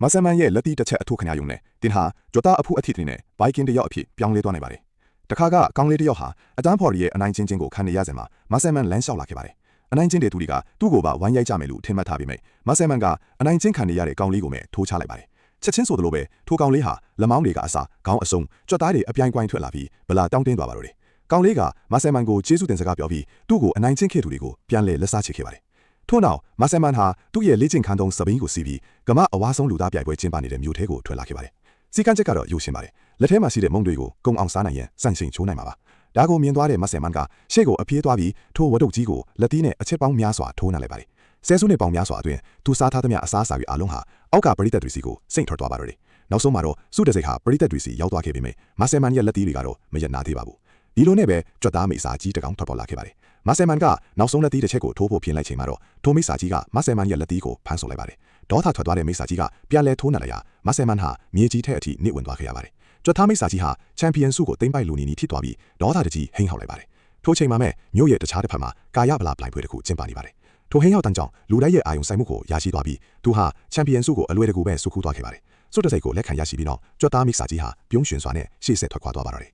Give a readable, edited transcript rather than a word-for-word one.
မဆန်မန်ရဲ့လက်တီတစ်ချက်အထုခဏယုံနဲ့တင်ဟာကြွတာအဖူအထီတင်နဲ့ဘိုင်ကင်တယောက်အဖြစ်ပြောင်းလဲသွားနိုင်ပါတယ်တခါကကောင်းလေးတယောက်ဟာအတန်းဖော်ရီရဲ့အနိုင်ချင်းကိုခံနေရစင်မှာမဆန်မန်လမ်းလျှောက်လာခဲ့ပါတယ်အနိုင်ချင်းတဲ့သူတွေကသူ့ကိုပါဝိုင်းရိုက်ကြမယ်လို့ထင်မှတ်ထားပြီးမိမဆန်မန်ကအနိုင်ချင်းခံနေရတဲ့ကောင်းလေးကိုမဲ့ထိုးချလိုက်ပါတယ်ချက်ချင်းဆိုသလိုပဲထိုးကောင်းလေးဟာလက်မောင်းတွေကအစားခေါင်းအစုံကြွတာတွေအပြိုင်ကွိုင်းထွက်လာပြီးဗလာတောင်းတင်းသွားပါတော့တယ်ကောင်းလေးကမဆန်မန်ကိုကျေးဇူးတင်စကားပြောပြီးသူ့ကိုအနိုင်ချင်းခဲ့သူတွေကိုပြန်လဲလက်စားချေခဲ့ပါတယ်ထို့နောက်မဆန်မန်ဟာသူ့ရဲ့လေ့ကျင့်ခန်းသုံးစပိန်ကိုစီးပြီးကမအဝါဆုံးလူသားပြိုင်ပွဲကျင်းပနေတဲ့မြို့ထဲကိုထွက်လာခဲ့ပါတယ်စီကန်းချက်ကတော့ရုပ်ရှင်ပါတယ်လက်ထဲမှာရှိတဲ့မုံတွေကိုကုံအောင်စားနိုင်ရင်စန့်စင်ချိုးနိုင်မှာပါဒါကိုမြင်သွားတဲ့မဆန်မန်ကရှေ့ကိုအပြေးသွားပြီးထိုဝတ်တုပ်ကြီးကိုလက်သီးနဲ့အချက်ပေါင်းများစွာထိုးနှံလိုက်ပါတယ်ဆဲဆုနဲ့ပေါင်းများစွာအတွင်းသူစားထားသမျှအစားအစာတွေအလုံးဟာအောက်ကပရိသတ်တွေစီကိုစိတ်ထွက်သွားပါတော့တယ်နောက်ဆုံးမှာတော့စုတစိတ်ဟာပရိသတ်တွေစီရောက်သွားခဲ့ပြီးမဆန်မန်ရဲ့လက်သီးတွေကတော့မရနာသေးပါဘူးဒီလိုနဲ့ပဲကြွသားမိစားကြီးတကောင်ထွက်ပေါ်လာခဲ့ပါတယ်မဆန်မန်ကနောက်ဆုံးလက်သီးတစ်ချက်ကိုထိုးဖို့ပြင်လိုက်ချိန်မှာတော့ထိုမိစားကြီးကမဆန်မန်ရဲ့လက်သီးကိုဖမ်းဆုပ်လိုက်ပါတယ်ဒေါသထွက်သွားတဲ့မိစားကြီးကပြန်လဲထိုးနှံလိုက်ရာမဆန်မန်ဟာမြေကြီးထဲအထိနစ်ဝင်သွားခဲ့ရပါတယ်ကြွသားမိစားကြီးဟာချန်ပီယံဆုကိုသိမ်းပိုက်လူနီနီဖြစ်သွားပြီးဒေါသတကြီးဟိန်းဟောက်လိုက်ပါတယ်ထိုချိန်မှာမဲ့မြို့ရဲ့တခြားတစ်ဖက်မှာကာယဗလာပလိုင်ပွဲတစ်ခုကျင်းပနေပါတယ်ထိုဟိန်းဟောက်တန်းကြောင့်လူတိုင်းရဲ့အာယုံဆိုင်မှုကိုရရှိသွားပြီးသူဟာချန်ပီယံဆုကိုအလွယ်တကူပဲစုခူးသွားခဲ့ပါတယ်စွတ်တစိတ်ကိုလက်ခံရရှိပြီးနောက်ကြွသားမိစားကြီးဟာပြုံးရွှင်စွာနဲ့ရှေ့ဆက်ထွက်ခွာသွားပါတော့တယ်